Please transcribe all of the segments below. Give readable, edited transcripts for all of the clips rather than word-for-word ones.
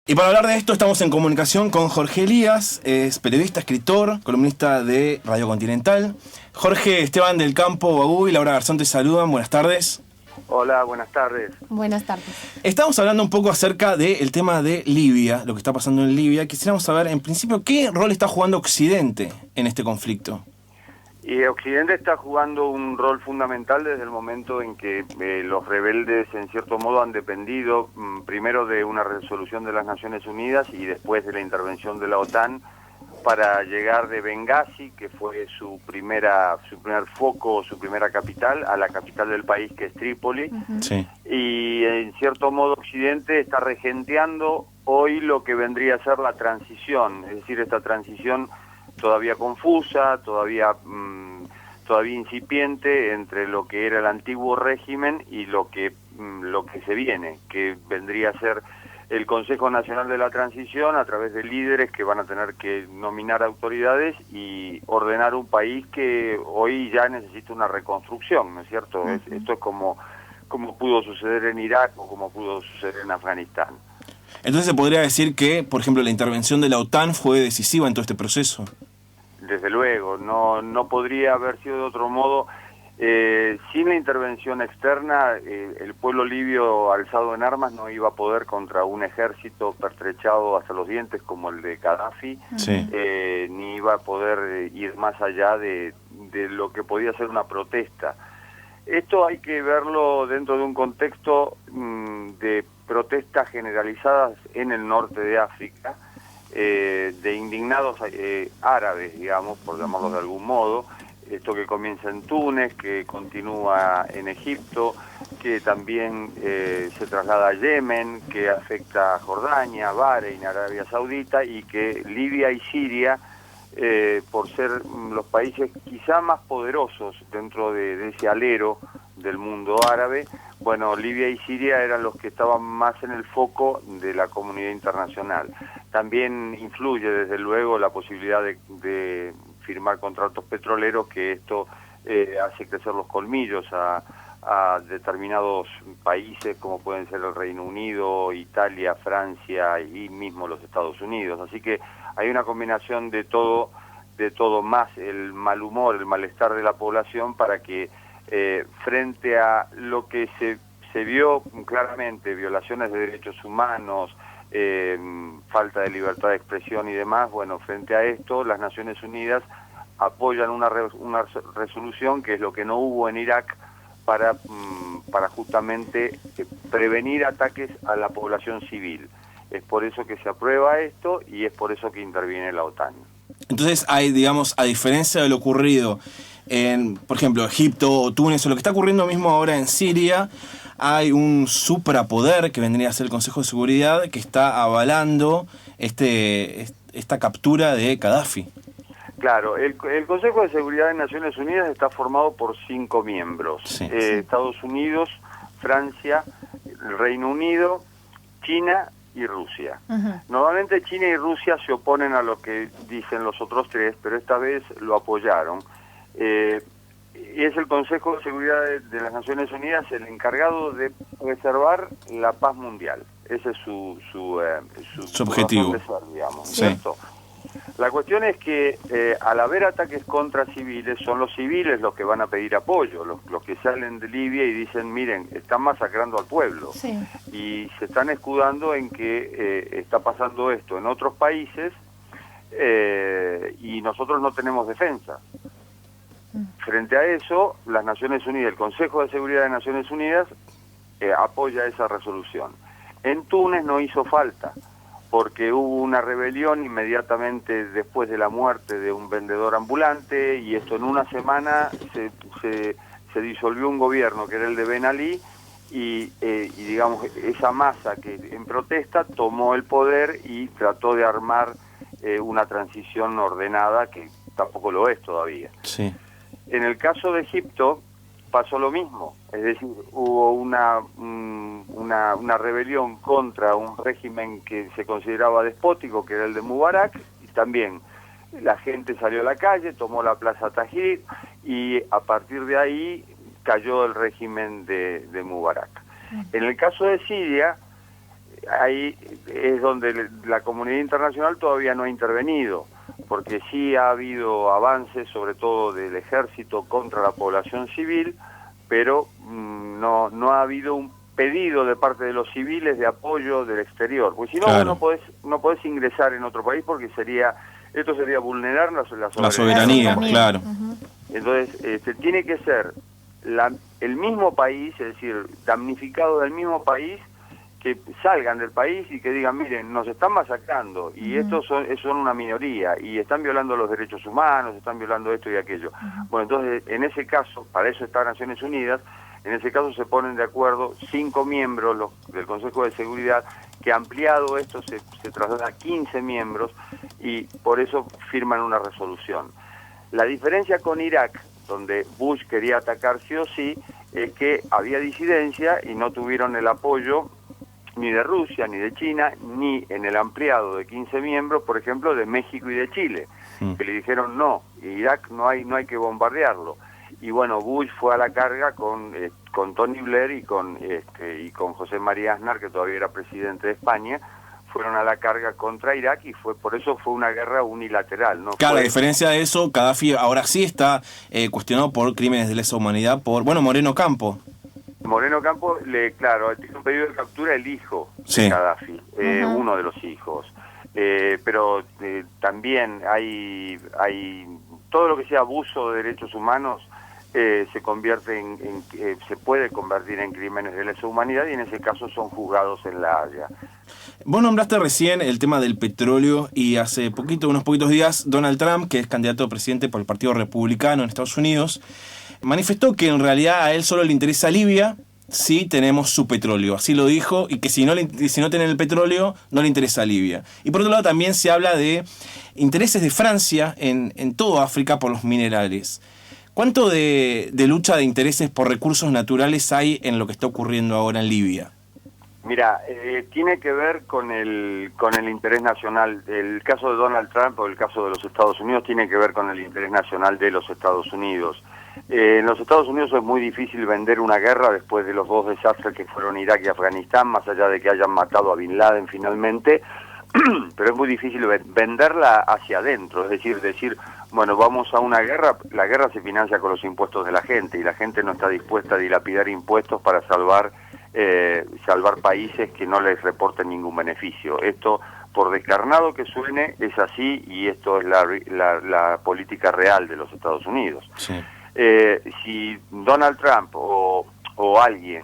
Y para hablar de esto estamos en comunicación con Jorge Elías, es periodista, escritor, columnista de Radio Continental. Jorge, Esteban del Campo, Bagú y Laura Garzón te saludan, buenas tardes. Hola, buenas tardes. Buenas tardes. Estamos hablando un poco acerca del tema de Libia, lo que está pasando en Libia. Quisiéramos saber, en principio, ¿qué rol está jugando Occidente en este conflicto? Y Occidente está jugando un rol fundamental desde el momento en que los rebeldes, en cierto modo, han dependido primero de una resolución de las Naciones Unidas y después de la intervención de la OTAN para llegar de Bengasi, que fue su primer foco, su primera capital, a la capital del país, que es Trípoli. Sí. Y en cierto modo Occidente está regenteando hoy lo que vendría a ser la transición, es decir, esta transición todavía confusa, todavía incipiente entre lo que era el antiguo régimen y lo que se viene, que vendría a ser el Consejo Nacional de la Transición a través de líderes que van a tener que nominar autoridades y ordenar un país que hoy ya necesita una reconstrucción, ¿no es cierto? Esto es como pudo suceder en Irak o como pudo suceder en Afganistán. Entonces se podría decir que, por ejemplo, la intervención de la OTAN fue decisiva en todo este proceso. Desde luego, no podría haber sido de otro modo. Sin la intervención externa, el pueblo libio alzado en armas no iba a poder contra un ejército pertrechado hasta los dientes como el de Gaddafi, Sí. ni iba a poder ir más allá de lo que podía ser una protesta. Esto hay que verlo dentro de un contexto de protestas generalizadas en el norte de África, de indignados árabes, digamos, por llamarlos de algún modo. Esto que comienza en Túnez, que continúa en Egipto, que también se traslada a Yemen, que afecta a Jordania, Bahrein, Arabia Saudita, y que Libia y Siria, por ser los países quizá más poderosos dentro de ese alero del mundo árabe, bueno, Libia y Siria eran los que estaban más en el foco de la comunidad internacional. También influye, desde luego, la posibilidad de firmar contratos petroleros, que esto hace crecer los colmillos a determinados países como pueden ser el Reino Unido, Italia, Francia y mismo los Estados Unidos. Así que hay una combinación de todo más el mal humor, el malestar de la población para que frente a lo que se vio claramente, violaciones de derechos humanos, falta de libertad de expresión y demás, bueno, frente a esto las Naciones Unidas apoyan una resolución que es lo que no hubo en Irak para justamente prevenir ataques a la población civil. Es por eso que se aprueba esto y es por eso que interviene la OTAN. Entonces hay, digamos, a diferencia de lo ocurrido en, por ejemplo, Egipto o Túnez, o lo que está ocurriendo mismo ahora en Siria, hay un suprapoder que vendría a ser el Consejo de Seguridad que está avalando esta captura de Gaddafi. Claro, el Consejo de Seguridad de Naciones Unidas está formado por 5 miembros. Sí. Estados Unidos, Francia, el Reino Unido, China y Rusia. Normalmente China y Rusia se oponen a lo que dicen los otros 3, pero esta vez lo apoyaron. Y es el Consejo de Seguridad de las Naciones Unidas el encargado de preservar la paz mundial. Ese es su objetivo, razón de ser, digamos, sí. ¿cierto? La cuestión es que al haber ataques contra civiles, son los civiles los que van a pedir apoyo, los que salen de Libia y dicen, miren, están masacrando al pueblo. Sí. Y se están escudando en que está pasando esto en otros países y nosotros no tenemos defensa. Frente a eso, las Naciones Unidas, el Consejo de Seguridad de Naciones Unidas apoya esa resolución. En Túnez no hizo falta, porque hubo una rebelión inmediatamente después de la muerte de un vendedor ambulante, y esto en una semana se disolvió un gobierno que era el de Ben Ali, y digamos, esa masa que en protesta tomó el poder y trató de armar una transición ordenada, que tampoco lo es todavía. Sí. En el caso de Egipto pasó lo mismo, es decir, hubo una rebelión contra un régimen que se consideraba despótico, que era el de Mubarak, y también la gente salió a la calle, tomó la Plaza Tahrir, y a partir de ahí cayó el régimen de Mubarak. En el caso de Siria, ahí es donde la comunidad internacional todavía no ha intervenido, porque sí ha habido avances, sobre todo del ejército contra la población civil, pero no ha habido un pedido de parte de los civiles de apoyo del exterior, porque si no, claro, no podés ingresar en otro país, porque esto sería vulnerar la soberanía. La soberanía, claro. Entonces, tiene que ser el mismo país, es decir, damnificado del mismo país, que salgan del país y que digan, miren, nos están masacrando, y estos son una minoría, y están violando los derechos humanos, están violando esto y aquello. Bueno, entonces, en ese caso, para eso está Naciones Unidas, en ese caso se ponen de acuerdo 5 miembros del Consejo de Seguridad, que ampliado esto se traslada a 15 miembros, y por eso firman una resolución. La diferencia con Irak, donde Bush quería atacar sí o sí, es que había disidencia y no tuvieron el apoyo ni de Rusia, ni de China, ni en el ampliado de 15 miembros, por ejemplo, de México y de Chile, que le dijeron no, Irak no hay que bombardearlo. Y bueno, Bush fue a la carga con Tony Blair y con José María Aznar, que todavía era presidente de España, fueron a la carga contra Irak, y por eso fue una guerra unilateral, ¿no? Claro, a diferencia de eso, Gaddafi ahora sí está cuestionado por crímenes de lesa humanidad por, Moreno Campo. Moreno Campo, claro, tiene un pedido de captura el hijo de Gaddafi, uno de los hijos. Pero también hay todo lo que sea abuso de derechos humanos se convierte se puede convertir en crímenes de lesa humanidad, y en ese caso son juzgados en La Haya. Vos nombraste recién el tema del petróleo, y hace unos poquitos días, Donald Trump, que es candidato a presidente por el Partido Republicano en Estados Unidos, manifestó que en realidad a él solo le interesa Libia si tenemos su petróleo. Así lo dijo, y que si no tienen el petróleo, no le interesa Libia. Y por otro lado también se habla de intereses de Francia en todo África por los minerales. ¿Cuánto de lucha de intereses por recursos naturales hay en lo que está ocurriendo ahora en Libia? Mira, tiene que ver con el interés nacional. El caso de Donald Trump o el caso de los Estados Unidos tiene que ver con el interés nacional de los Estados Unidos. En los Estados Unidos es muy difícil vender una guerra después de los dos desastres que fueron Irak y Afganistán, más allá de que hayan matado a Bin Laden finalmente, pero es muy difícil venderla hacia adentro, es decir, bueno, vamos a una guerra, la guerra se financia con los impuestos de la gente, y la gente no está dispuesta a dilapidar impuestos para salvar países que no les reporten ningún beneficio. Esto, por descarnado que suene, es así, y esto es la política real de los Estados Unidos. Sí. Si Donald Trump o alguien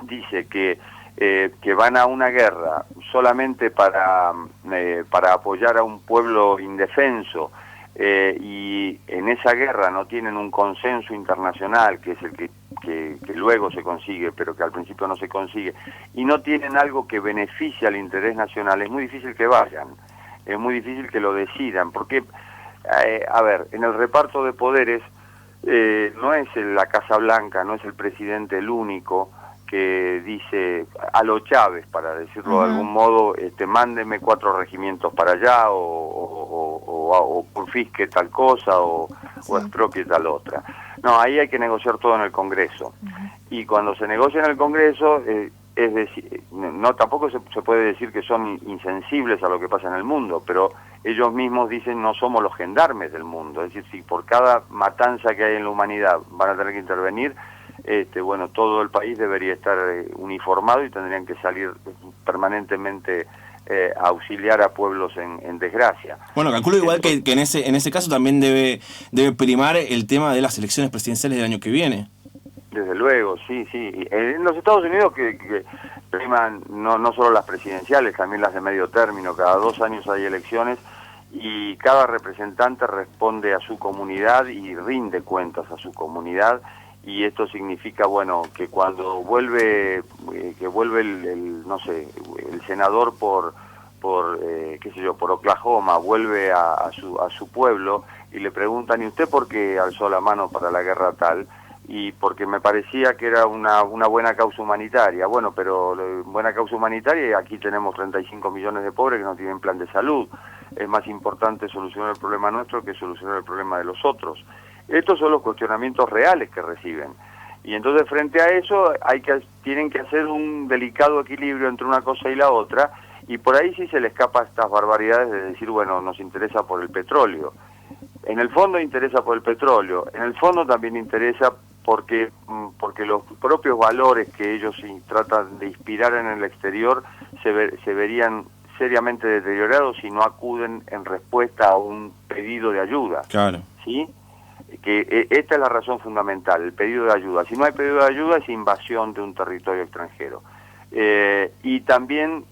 dice que van a una guerra solamente para apoyar a un pueblo indefenso, y en esa guerra no tienen un consenso internacional, que es el que luego se consigue, pero que al principio no se consigue, y no tienen algo que beneficie al interés nacional, es muy difícil que vayan, es muy difícil que lo decidan, porque, a ver, en el reparto de poderes, no es la Casa Blanca, no es el presidente el único que dice a lo Chávez, para decirlo de algún modo, mándeme 4 regimientos para allá, o confisque tal cosa, o expropie tal otra. No, ahí hay que negociar todo en el Congreso. Y cuando se negocia en el Congreso, es decir, no, tampoco se puede decir que son insensibles a lo que pasa en el mundo, pero ellos mismos dicen no somos los gendarmes del mundo. Es decir, si por cada matanza que hay en la humanidad van a tener que intervenir, bueno, todo el país debería estar uniformado, y tendrían que salir permanentemente a auxiliar a pueblos en desgracia. Bueno, calculo igual que en ese caso también debe primar el tema de las elecciones presidenciales del año que viene. Desde luego, sí. En los Estados Unidos que priman no solo las presidenciales, también las de medio término. Cada 2 años hay elecciones, y cada representante responde a su comunidad y rinde cuentas a su comunidad. Y esto significa, bueno, que cuando vuelve el senador por Oklahoma, vuelve a su pueblo, y le preguntan, ¿y usted por qué alzó la mano para la guerra tal? Y porque me parecía que era una buena causa humanitaria. Bueno, pero buena causa humanitaria, y aquí tenemos 35 millones de pobres que no tienen plan de salud. Es más importante solucionar el problema nuestro que solucionar el problema de los otros. Estos son los cuestionamientos reales que reciben. Y entonces, frente a eso, tienen que hacer un delicado equilibrio entre una cosa y la otra, y por ahí sí se le escapa estas barbaridades de decir, bueno, nos interesa por el petróleo. En el fondo interesa por el petróleo, en el fondo también interesa porque los propios valores que ellos tratan de inspirar en el exterior se verían seriamente deteriorados si no acuden en respuesta a un pedido de ayuda. Claro. ¿Sí? Que esta es la razón fundamental, el pedido de ayuda. Si no hay pedido de ayuda es invasión de un territorio extranjero. Y también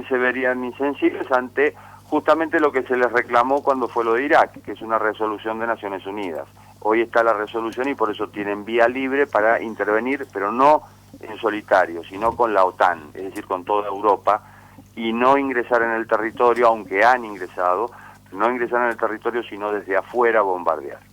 se verían insensibles ante justamente lo que se les reclamó cuando fue lo de Irak, que es una resolución de Naciones Unidas. Hoy está la resolución y por eso tienen vía libre para intervenir, pero no en solitario, sino con la OTAN, es decir, con toda Europa, y no ingresar en el territorio, aunque han ingresado, no ingresar en el territorio, sino desde afuera bombardear.